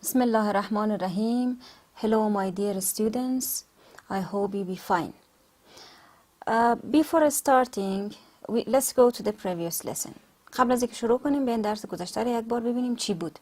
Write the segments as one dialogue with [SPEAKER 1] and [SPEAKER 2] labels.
[SPEAKER 1] بسم الله الرحمن الرحیم. Hello my dear students. I hope you be fine. Before starting, let's go to the previous lesson. قبل از اینکه شروع کنیم به این درس گذشته رو یک بار ببینیم چی بود.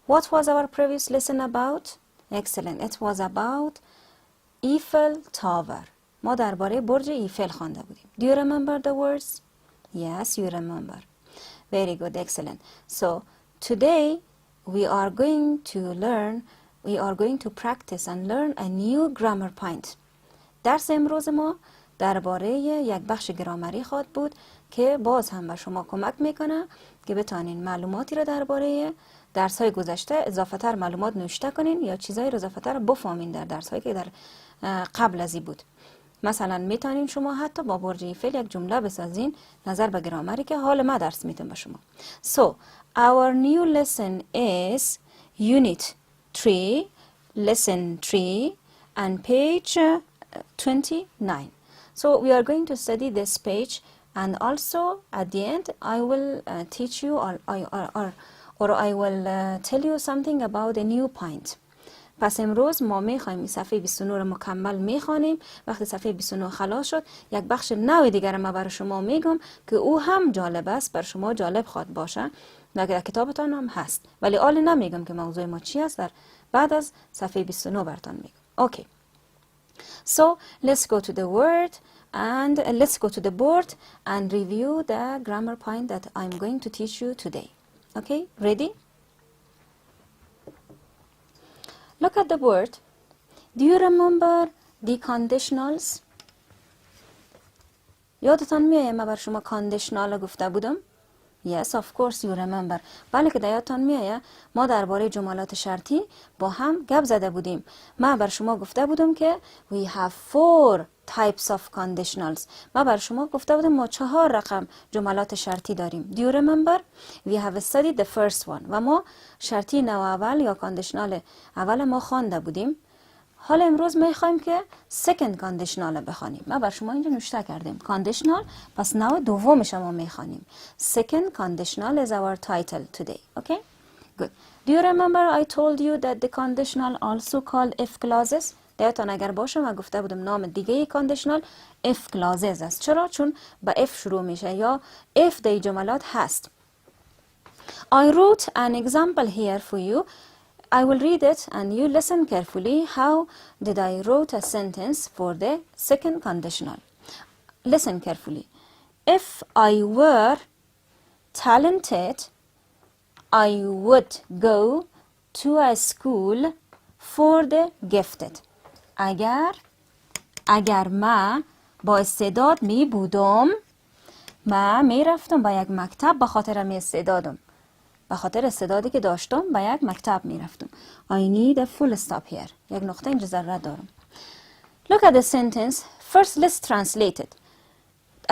[SPEAKER 1] What was our previous lesson about? Excellent. It was about Eiffel Tower. ما درباره برج ایفل خوانده بودیم. Do you remember the words? Yes, you remember. Very good. Excellent. So today we are going to practice and learn a new grammar point. درس امروز ما درباره یک بخش گرامری خواهد بود که باز هم به شما کمک میکنه که بتانین معلوماتی را درباره درس های گذشته اضافه تر معلومات نوشته کنین یا چیزهای اضافه تر بفهمین در درس هایی که در قبل ازی بود. مثلا میتونین شما حتی با برج ایفل یک جمله بسازین نظر به گرامری که حال ما درس میتون به شما. So our new lesson is unit 3, lesson 3 and page 29. So we are going to study this page, and also at the end I will teach you or I will tell you something about a new point. پس امروز ما میخوایم صفحه 29 رو مکمل میخوانیم. وقتی صفحه 29 خلاص شد یک بخش نوع دیگر ما برای شما میگم که او هم جالب است، بر شما جالب خواد باشه، در کتابتان هم هست، ولی حالا نمیگم که موضوع ما چی است، در بعد از صفحه 29 براتون میگم. اوکی. So let's go to the word and let's go to the board and review the grammar point that I'm going to teach you today. Okay, ready? Look at the board. Do you remember the conditionals? یادتان میاد من بر شما conditional گفته بودم؟ Yes, of course you remember. بله که یادتان میاد ما درباره جملات شرطی با هم گپ زده بودیم. من بر شما گفته بودم که we have 4 types of conditionals. من بر شما گفته بودم ما 4 رقم جملات شرطی داریم. Do you remember? We have studied the first one. و ما شرطی نوع اول یا کاندیشنال اول ما خوانده بودیم. حالا امروز میخوایم که second conditional بخوانیم. ما بر شما اینجا نوشته کردیم conditional، پس نوع دومش ما میخوانیم. Second conditional is our title today. Okay? Good. Do you remember I told you that the conditional also called if clauses? یادتان اگر باشه من گفته بودم نام دیگه conditional if clauses است. چرا؟ چون با if شروع میشه یا if در جملات هست. I wrote an example here for you. I will read it and you listen carefully. How did I wrote a sentence for the second conditional? Listen carefully. If I were talented, I would go to a school for the gifted. اگر ما با استعداد می بودم، ما می رفتم با یک مکتب به خاطر می استعدادم. به خاطر استعدادی که داشتم به یک مکتب می رفتم. I need a full stop here. یک نقطه اینجا ضرورت دارم. Look at the sentence. First let's translate it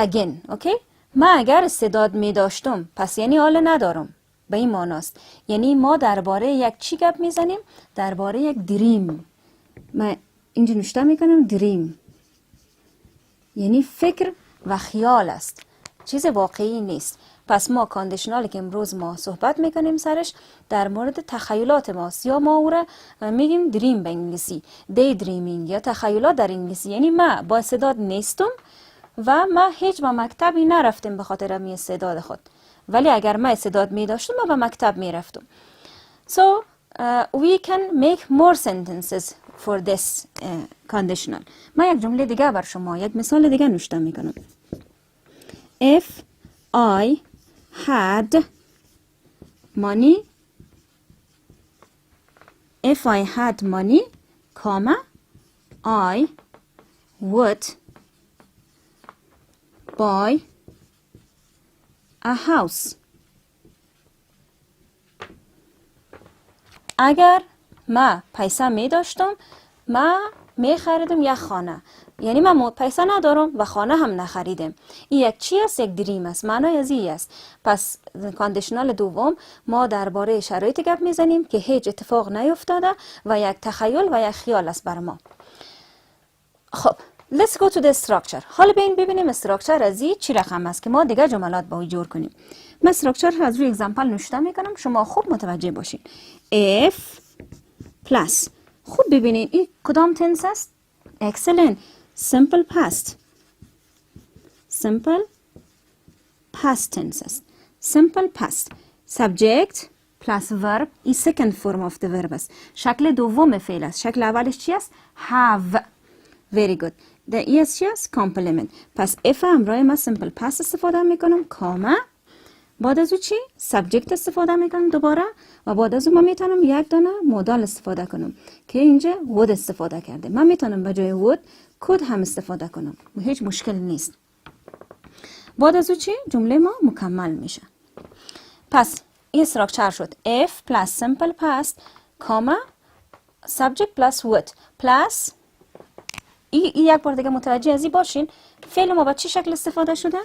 [SPEAKER 1] again. Okay? ما اگر استعداد می داشتم پس یعنی حالا ندارم. به این معناست. یعنی ما درباره یک چی گپ می زنیم؟ درباره یک دریم. ما اینجا نوشته می کنم دریم. یعنی فکر و خیال است. چیز واقعی نیست. پس ما کاندیشنالی که امروز ما صحبت میکنیم سرش در مورد تخیلات ماست، یا ما او را میگیم دریم به انگلیسی، دی دریمینگ یا تخیلات در انگلیسی. یعنی ما با استعداد نیستم و ما هیچ با مکتبی نرفتیم به خاطر می استعداد خود، ولی اگر ما استعداد می داشتم ما به مکتب می رفتم. So we can make more sentences for this conditional. ما یک جمله دیگه بر شما، یک مثال دیگه نوشته میکنم. If I had money, if I had money, comma, I would buy a house. اگر ما پیسه می داشتم ما می خریدم یک خانه. یعنی من پیسه ندارم و خانه هم نخریدم. این یک چی است؟ یک دریم است. معنای از این است. پس کاندیشنال دوم ما درباره شرایط گپ میزنیم که هیچ اتفاق نیفتاده و یک تخیل و یک خیال است بر ما. خب let's go to the structure. حالا ببینیم استراکچر از این چی رقم است که ما دیگه جملات با او جور کنیم. من استراکچر از روی اگزامپل نوشته میکنم، شما خوب متوجه باشین. If plus. خوب ببینید این کدام تنس است؟ excellent. simple past. simple past tense است. simple past. subject plus verb این second form of the verb است. شکل دوم فعل است. شکل اولش چی است؟ have. very good. the es چی است؟ complement. پس if همراه ما simple past استفاده میکنم کاما، بعد از او چی؟ subject استفاده میکنم دوباره و بعد از او من میتونم یک دانه مودال استفاده کنم که اینجا would استفاده کرده. من میتونم به جای would could هم استفاده کنم، هیچ مشکل نیست. بعد از او چی؟ جمله ما مکمل میشه. پس این استراکچر شد if plus simple past کاما subject plus would plus این یک بار دیگه متوجه ازی باشین فعل ما با چی شکل استفاده شده؟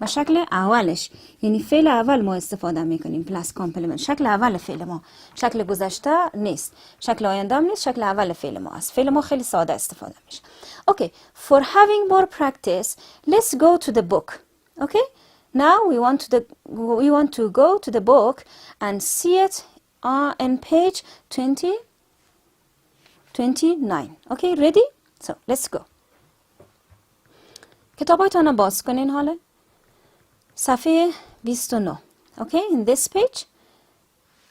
[SPEAKER 1] با شکل اولش، یعنی فعل اول ما استفاده میکنیم پلاس کامپلمنت. شکل اول فعل ما، شکل گذشته نیست، شکل آینده هم نیست، شکل اول فعل ما است. فعل ما خیلی ساده استفاده میشه. Okay, for having more practice, let's go to the book. Okay, now we want to go to the book and see it on page 29. Okay, ready? So let's go. کتابایتان رو باز کنین حالا. صفحه 29. Okay, in this page.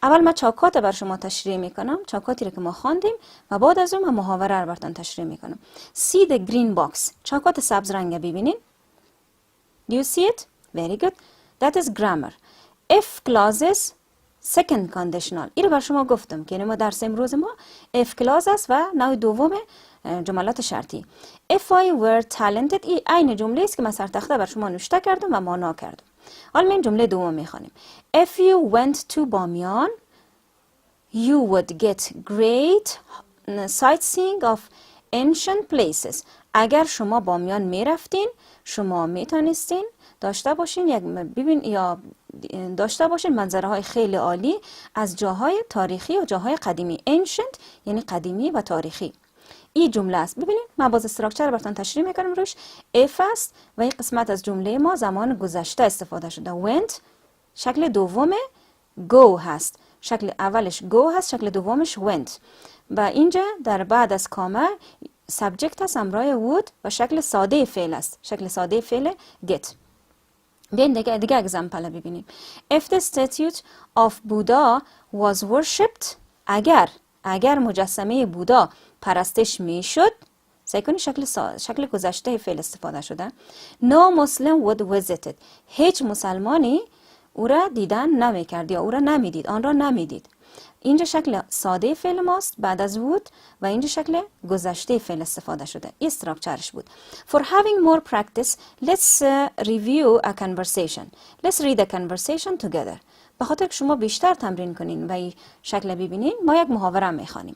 [SPEAKER 1] اول من چاکات بر شما تشریح میکنم، چاکاتی رو که ما خواندیم و بعد از اون من محاوره رو براتون تشریح میکنم. See the green box. چاکات سبز رنگ ببینین. Do you see it? Very good. That is grammar. If clauses second conditional. این رو بر شما گفتم که ما درس امروز ما if clause است و نوع دوم جملات شرطی. If I were talented این عین جمله است که من سر تخته بر شما نوشته کردم و مانا کردم. حالا من جمله دوم میخوانیم. If you went to بامیان you would get great sightseeing of ancient places. اگر شما بامیان میرفتین شما میتونستین داشته باشین منظره های خیلی عالی از جاهای تاریخی و جاهای قدیمی. ancient یعنی قدیمی و تاریخی. این جمله است. ببینید من باز استراکچر رو براتون تشریح میکنم روش. if است و این قسمت از جمله ما زمان گذشته استفاده شده. went شکل دوم go هست. شکل اولش go هست، شکل دومش went. و اینجا در بعد از کاما subject هست همراه would و شکل ساده فعل است. شکل ساده فعل get. بیاین دیگه اگزمپل ببینیم. If the statue of Buddha was worshipped اگر مجسمه بودا پرستش میشد، سعی کنید شکل گذشته فعل استفاده شده. No Muslim would visit it. هیچ مسلمانی او را دیدن نمیکرد یا او را نمیدید، آن را نمیدید. اینجا شکل ساده فعل ماست بعد از would و اینجا شکل گذشته فعل استفاده شده. این استراکچرش بود. For having more practice, let's review a conversation. Let's read a conversation together. به خاطر که شما بیشتر تمرین کنین و این شکل ببینین ما یک محاوره میخوانیم.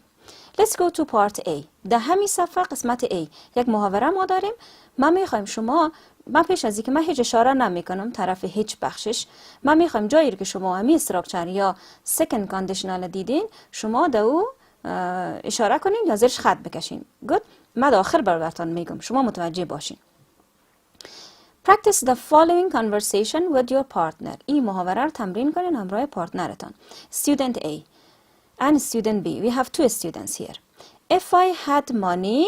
[SPEAKER 1] Let's go to part A. ده همین صفحه قسمت A یک محاوره ما داریم. من میخوایم شما، من پیش از اینکه من هیچ اشاره نمیکنم طرف هیچ بخشش، من میخوایم جایی که شما همین استراکچر یا second conditional دیدین شما در او اشاره کنین یا زیرش خط بکشین. Good. من آخر براتون میگم شما متوجه باشین. Practice the following conversation with your partner. این محاوره رو تمرین کنین همراه پارتنرتان. Student A and student B. We have two students here. If I had money,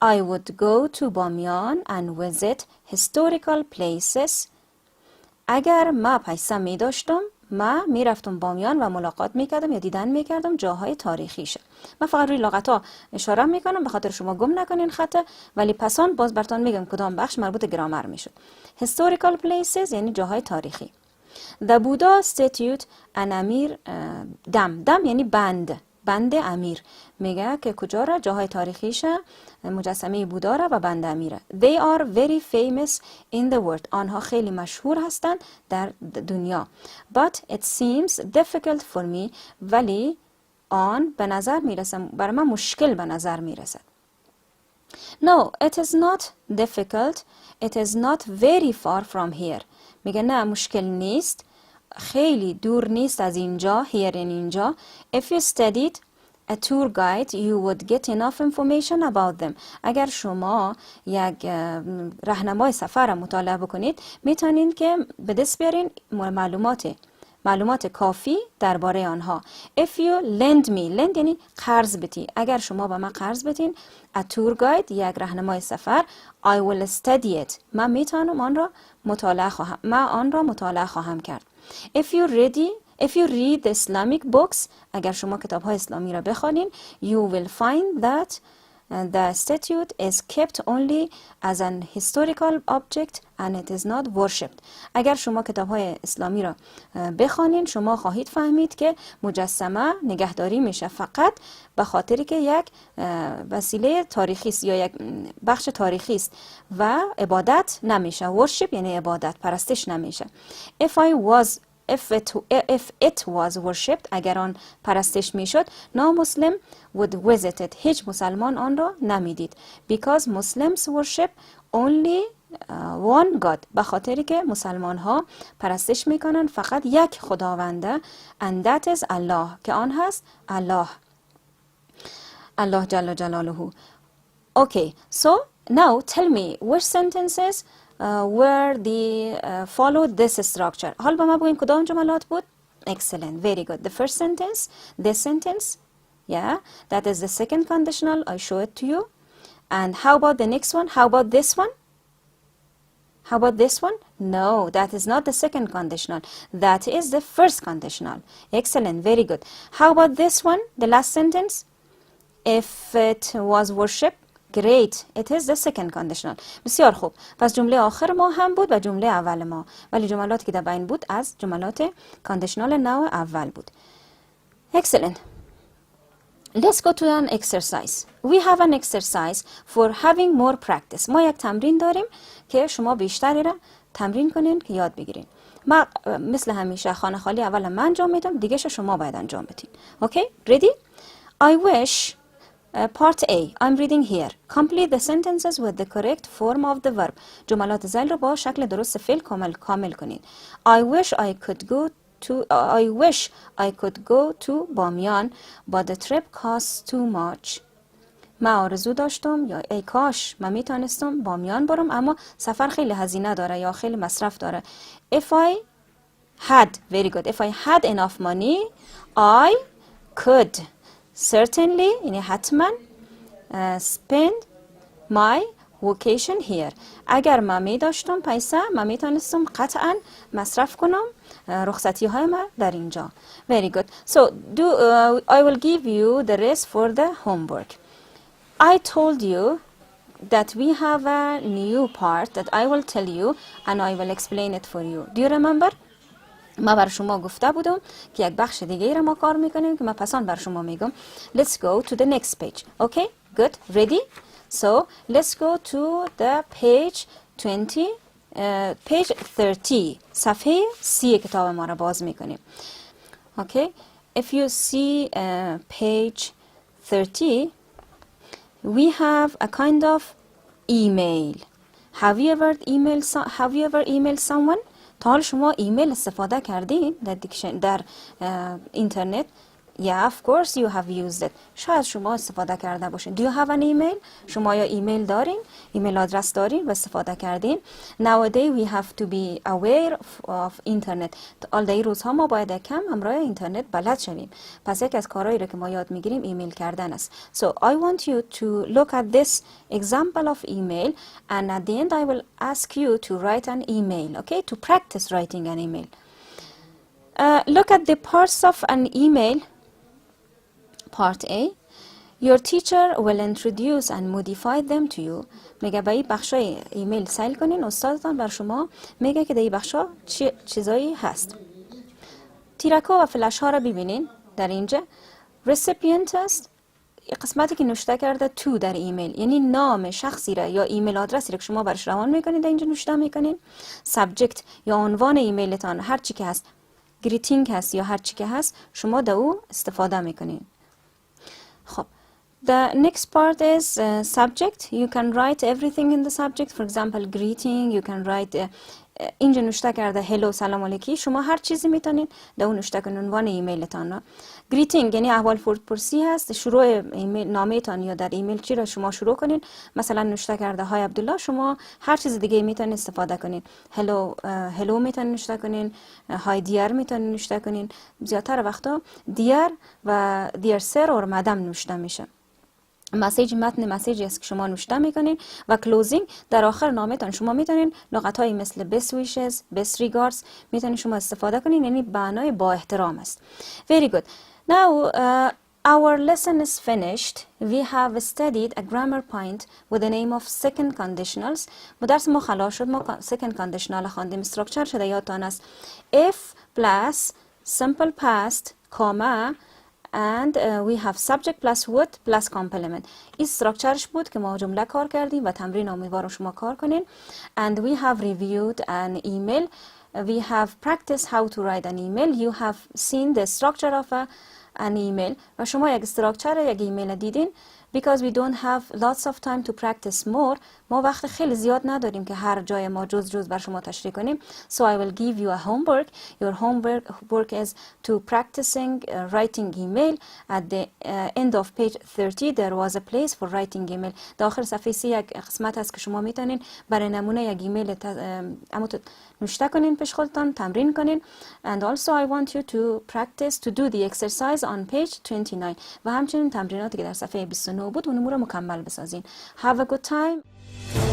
[SPEAKER 1] I would go to Bamyan and visit historical places. اگر ما پیسه می داشتم ما می رفتم بامیان و ملاقات می کردم یا دیدن می کردم جاهای تاریخیشه. من فقط روی لغت ها اشاره می کنم به خاطر شما گم نکنین خطه، ولی پسان باز براتون میگم کدام بخش مربوط گرامر می شد. Historical places یعنی جاهای تاریخی. The Buddha statue an امیر دم یعنی بند امیر، میگه که کجا را؟ جاهای تاریخیشه، مجسمه بودا را و بند امیره. They are very famous in the world. آنها خیلی مشهور هستند در دنیا. But it seems difficult for me. ولی آن به نظر میرسه، برای من مشکل به نظر میرسد. No, it is not difficult. It is not very far from here. میگه نه مشکل نیست، خیلی دور نیست از اینجا. here یعنی اینجا. If you studied a tour guide you would get enough information about them. اگر شما یک راهنمای سفر را مطالعه بکنید میتونین که به دست بیارین معلومات معلومات کافی درباره آنها. If you lend me, lend یعنی قرض بدی. اگر شما به من قرض بدین. A tour guide یک راهنمای سفر. I will study it. من میتونم آن را مطالعه خواهم کرد. If you read the Islamic books, اگر شما کتاب های اسلامی را بخوانید, you will find that the statute is kept only as an historical object and it is not worshipped. اگر شما کتاب های اسلامی را بخوانید شما خواهید فهمید که مجسمه نگهداری میشه فقط به خاطری که یک وسیله تاریخی است یا یک بخش تاریخی است و عبادت نمیشه. worship یعنی عبادت، پرستش نمیشه. If it was worshipped, اگر آن پرستش میشد, no Muslim would visit it. هیچ مسلمان آن را نمیدید. Because Muslims worship only one God. به خاطری که مسلمان ها پرستش میکنن فقط یک خداونده. And that is Allah. که آن هست الله جل جلاله. Okay, so now tell me which sentences where they followed this structure. حال با ما بگوین کدام جملات بود؟ Excellent, very good. The first sentence, this sentence, yeah, that is the second conditional. I show it to you. And how about the next one? How about this one? How about this one? No, that is not the second conditional. That is the first conditional. Excellent, very good. How about this one, the last sentence? If it was worship, great, it is the second conditional. بسیار خوب. پس جمله آخر ما هم بود و جمله اول ما. ولی جملاتی که در بین بود از جملات conditional نوع اول بود. Excellent. Let's go to an exercise. We have an exercise for having more practice. ما یک تمرین داریم که شما بیشتری را تمرین کنین که یاد بگیرین. ما مثل همیشه خانه خالی اول من انجام میدم، دیگه شما باید انجام بدین. Okay? Ready? I wish part A. I'm reading here. Complete the sentences with the correct form of the verb. جملات زیل رو با شکل درست فعل کامل کنید. I wish I could go to بامیان but the trip costs too much. من آرزو داشتم یا ای کاش من میتونستم بامیان برم اما سفر خیلی هزینه داره یا خیلی مصرف داره. If I had, very good. If I had enough money, I could certainly, یعنی حتما spend my vacation here. اگر من می داشتم پیسه من می تونستم قطعا مصرف کنم رخصتی های من در اینجا. Very good. So I will give you the rest for the homework. I told you that we have a new part that I will tell you and I will explain it for you. Do you remember? ما بر شما گفته بودم که یک بخش دیگه را ما کار میکنیم که من پسان بر شما میگم. Let's go to the next page. Okay? Good. Ready? So let's go to the page 30. صفحه 30 کتاب ما را باز میکنیم. Okay? If you see page 30, we have a kind of email. Have you ever emailed someone? تا حال شما ایمیل استفاده کردین در اینترنت؟ Yeah, of course you have used it. شاید شما استفاده کرده باشین. Do you have an email? شما یا ایمیل دارین؟ ایمیل آدرس دارین و استفاده کردین؟ Nowadays we have to be aware of internet. در روزها ما باید کم همراه اینترنت بلد شویم. پس یک از کارهایی رو که ما یاد میگیریم ایمیل کردن است. So I want you to look at this example of email and at the end I will ask you to write an email, okay? To practice writing an email. Look at the parts of an email. Part A. Your teacher will introduce and modify them to you. میگه به این بخشای ایمیل سیل کنین، استادتان بر شما میگه که در این بخشا چه چیزایی هست. تیرک‌ها و فلش ها را ببینین در اینجا. recipient است قسمتی که نوشته کرده تو در ایمیل، یعنی نام شخصی را یا ایمیل آدرسی را که شما برش روان میکنین در اینجا نوشته میکنین. subject یا عنوان ایمیلتان هر چی که هست، greeting هست یا هر چی که هست شما در او استفاده میکنین. خب the next part is subject. You can write everything in the subject. For example, greeting. You can write اینجا نوشته کرده هلو سلام علیکی، شما هر چیزی میتونین در اون نوشته کنین عنوان ایمیلتان. گریتینگ یعنی احوال پرسی هست، شروع ایمیل نامه‌تان یا در ایمیل چی را شما شروع کنین. مثلا نوشته کرده های عبدالله، شما هر چیز دیگه میتونین استفاده کنین. هلو میتونین نوشته کنین، های دیار میتونین نوشته کنین. زیادتر وقتا دیار و دیار سر اور مدام نوشته میشه. مسیج متن مسیجی است که شما نوشته میکنین. و کلوزینگ در آخر نامتان شما میتونین لغت های مثل best wishes, best regards میتونین شما استفاده کنین، یعنی معنای با احترام است. Very good. Now our lesson is finished. We have studied a grammar point with the name of second conditionals. درس ما خلاص شد. ما second conditional خواندیم. structure شده یادتان است. if plus simple past comma and we have subject plus would plus complement. این structureش بود که ما جمله کار کردیم و تمرین امیدوارم شما کار کنین. And we have reviewed an email. We have practiced how to write an email. You have seen the structure of an email. و شما یک structure یک ایمیل دیدین. Because we don't have lots of time to practice more. ما وقت خیلی زیاد نداریم که هر جای ما جز بر شما تشریح کنیم. So I will give you a homework. Your homework is to practicing writing email. At the end of page 30 there was a place for writing email. در آخر صفحه 30 یک قسمت هست که شما میتونین برای نمونه یک ایمیل نوشته کنین، پیش خودتان تمرین کنین. And also I want you to practice to do the exercise on page 29. و همچنین تمریناتی که در صفحه 29 بود اون رو مکمل بسازین. Have a good time.